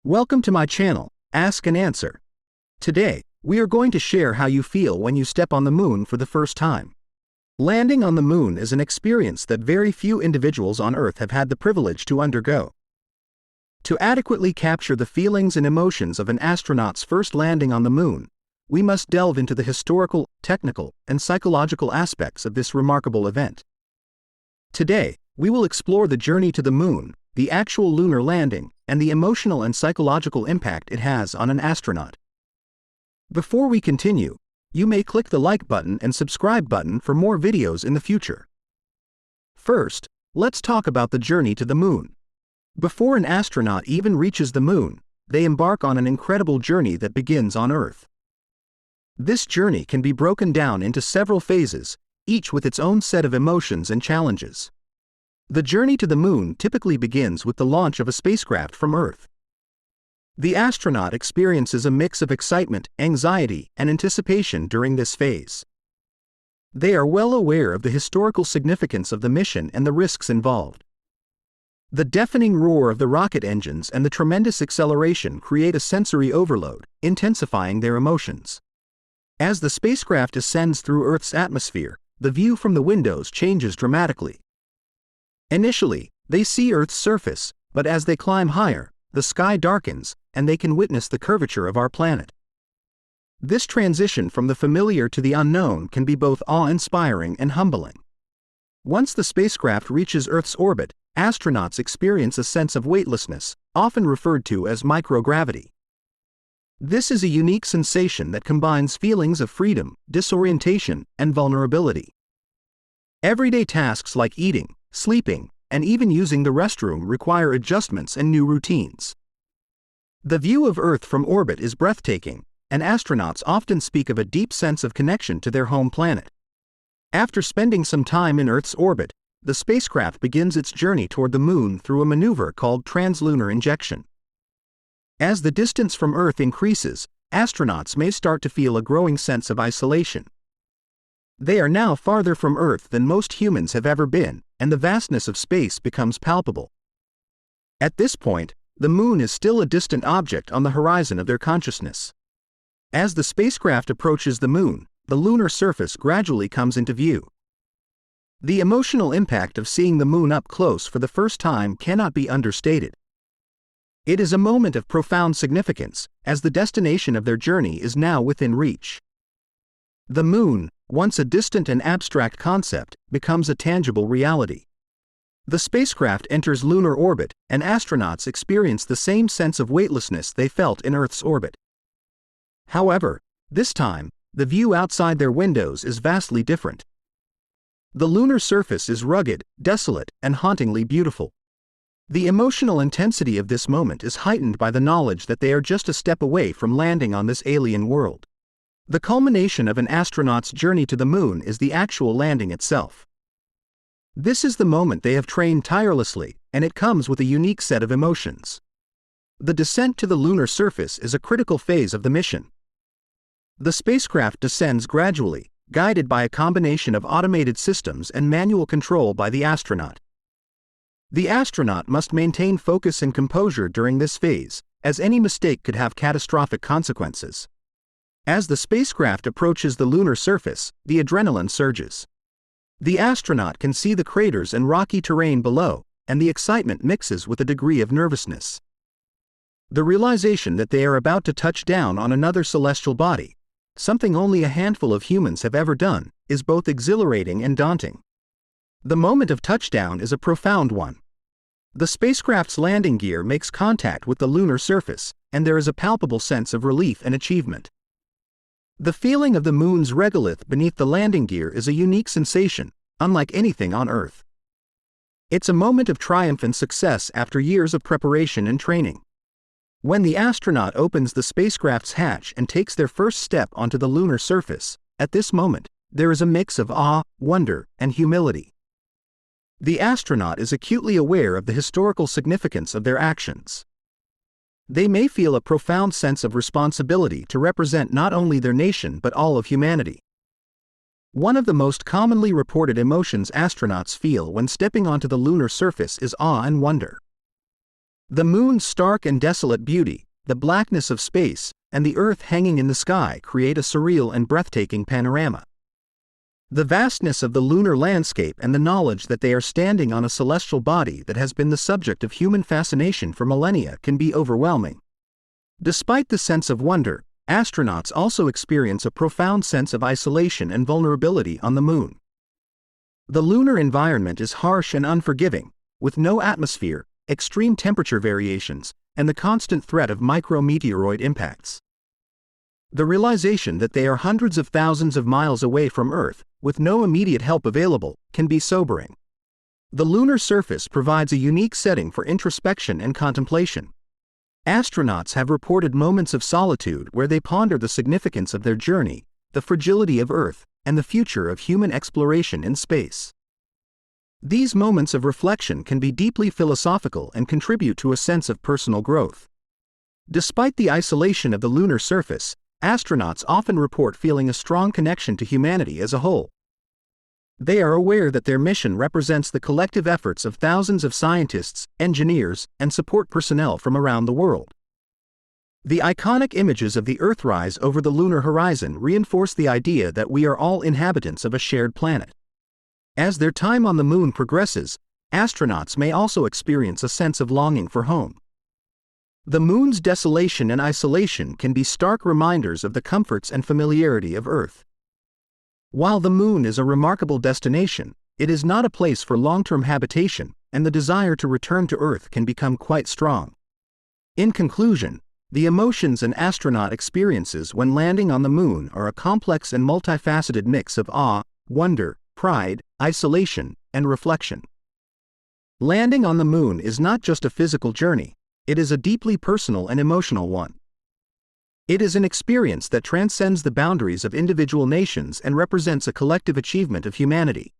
Welcome to my channel, Ask and Answer. Today, we are going to share how you feel when you step on the moon for the first time. Landing on the moon is an experience that very few individuals on Earth have had the privilege to undergo. To adequately capture the feelings and emotions of an astronaut's first landing on the moon, we must delve into the historical, technical, and psychological aspects of this remarkable event. Today, we will explore the journey to the moon, the actual lunar landing, and the emotional and psychological impact it has on an astronaut. Before we continue, you may click the like button and subscribe button for more videos in the future. First, let's talk about the journey to the moon. Before an astronaut even reaches the moon, they embark on an incredible journey that begins on Earth. This journey can be broken down into several phases, each with its own set of emotions and challenges. The journey to the moon typically begins with the launch of a spacecraft from Earth. The astronaut experiences a mix of excitement, anxiety, and anticipation during this phase. They are well aware of the historical significance of the mission and the risks involved. The deafening roar of the rocket engines and the tremendous acceleration create a sensory overload, intensifying their emotions. As the spacecraft ascends through Earth's atmosphere, the view from the windows changes dramatically. Initially, they see Earth's surface, but as they climb higher, the sky darkens, and they can witness the curvature of our planet. This transition from the familiar to the unknown can be both awe-inspiring and humbling. Once the spacecraft reaches Earth's orbit, astronauts experience a sense of weightlessness, often referred to as microgravity. This is a unique sensation that combines feelings of freedom, disorientation, and vulnerability. Everyday tasks like eating, sleeping, and even using the restroom require adjustments and new routines. The view of Earth from orbit is breathtaking, and astronauts often speak of a deep sense of connection to their home planet. After spending some time in Earth's orbit, the spacecraft begins its journey toward the moon through a maneuver called translunar injection. As the distance from Earth increases, astronauts may start to feel a growing sense of isolation. They are now farther from Earth than most humans have ever been, and the vastness of space becomes palpable. At this point, the moon is still a distant object on the horizon of their consciousness. As the spacecraft approaches the moon, the lunar surface gradually comes into view. The emotional impact of seeing the moon up close for the first time cannot be understated. It is a moment of profound significance, as the destination of their journey is now within reach. The moon, once a distant and abstract concept, becomes a tangible reality. The spacecraft enters lunar orbit, and astronauts experience the same sense of weightlessness they felt in Earth's orbit. However, this time, the view outside their windows is vastly different. The lunar surface is rugged, desolate, and hauntingly beautiful. The emotional intensity of this moment is heightened by the knowledge that they are just a step away from landing on this alien world. The culmination of an astronaut's journey to the moon is the actual landing itself. This is the moment they have trained tirelessly, and it comes with a unique set of emotions. The descent to the lunar surface is a critical phase of the mission. The spacecraft descends gradually, guided by a combination of automated systems and manual control by the astronaut. The astronaut must maintain focus and composure during this phase, as any mistake could have catastrophic consequences. As the spacecraft approaches the lunar surface, the adrenaline surges. The astronaut can see the craters and rocky terrain below, and the excitement mixes with a degree of nervousness. The realization that they are about to touch down on another celestial body, something only a handful of humans have ever done, is both exhilarating and daunting. The moment of touchdown is a profound one. The spacecraft's landing gear makes contact with the lunar surface, and there is a palpable sense of relief and achievement. The feeling of the moon's regolith beneath the landing gear is a unique sensation, unlike anything on Earth. It's a moment of triumph and success after years of preparation and training. When the astronaut opens the spacecraft's hatch and takes their first step onto the lunar surface, at this moment, there is a mix of awe, wonder, and humility. The astronaut is acutely aware of the historical significance of their actions. They may feel a profound sense of responsibility to represent not only their nation but all of humanity. One of the most commonly reported emotions astronauts feel when stepping onto the lunar surface is awe and wonder. The moon's stark and desolate beauty, the blackness of space, and the Earth hanging in the sky create a surreal and breathtaking panorama. The vastness of the lunar landscape and the knowledge that they are standing on a celestial body that has been the subject of human fascination for millennia can be overwhelming. Despite the sense of wonder, astronauts also experience a profound sense of isolation and vulnerability on the moon. The lunar environment is harsh and unforgiving, with no atmosphere, extreme temperature variations, and the constant threat of micrometeoroid impacts. The realization that they are hundreds of thousands of miles away from Earth, with no immediate help available, can be sobering. The lunar surface provides a unique setting for introspection and contemplation. Astronauts have reported moments of solitude where they ponder the significance of their journey, the fragility of Earth, and the future of human exploration in space. These moments of reflection can be deeply philosophical and contribute to a sense of personal growth. Despite the isolation of the lunar surface, astronauts often report feeling a strong connection to humanity as a whole. They are aware that their mission represents the collective efforts of thousands of scientists, engineers, and support personnel from around the world. The iconic images of the Earthrise over the lunar horizon reinforce the idea that we are all inhabitants of a shared planet. As their time on the moon progresses, astronauts may also experience a sense of longing for home. The moon's desolation and isolation can be stark reminders of the comforts and familiarity of Earth. While the moon is a remarkable destination, it is not a place for long-term habitation, and the desire to return to Earth can become quite strong. In conclusion, the emotions an astronaut experiences when landing on the moon are a complex and multifaceted mix of awe, wonder, pride, isolation, and reflection. Landing on the moon is not just a physical journey, it is a deeply personal and emotional one. It is an experience that transcends the boundaries of individual nations and represents a collective achievement of humanity.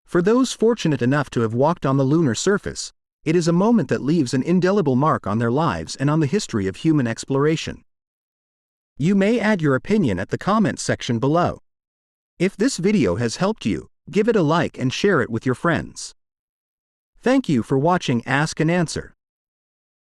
For those fortunate enough to have walked on the lunar surface, it is a moment that leaves an indelible mark on their lives and on the history of human exploration. You may add your opinion at the comments section below. If this video has helped you, give it a like and share it with your friends. Thank you for watching Ask and Answer.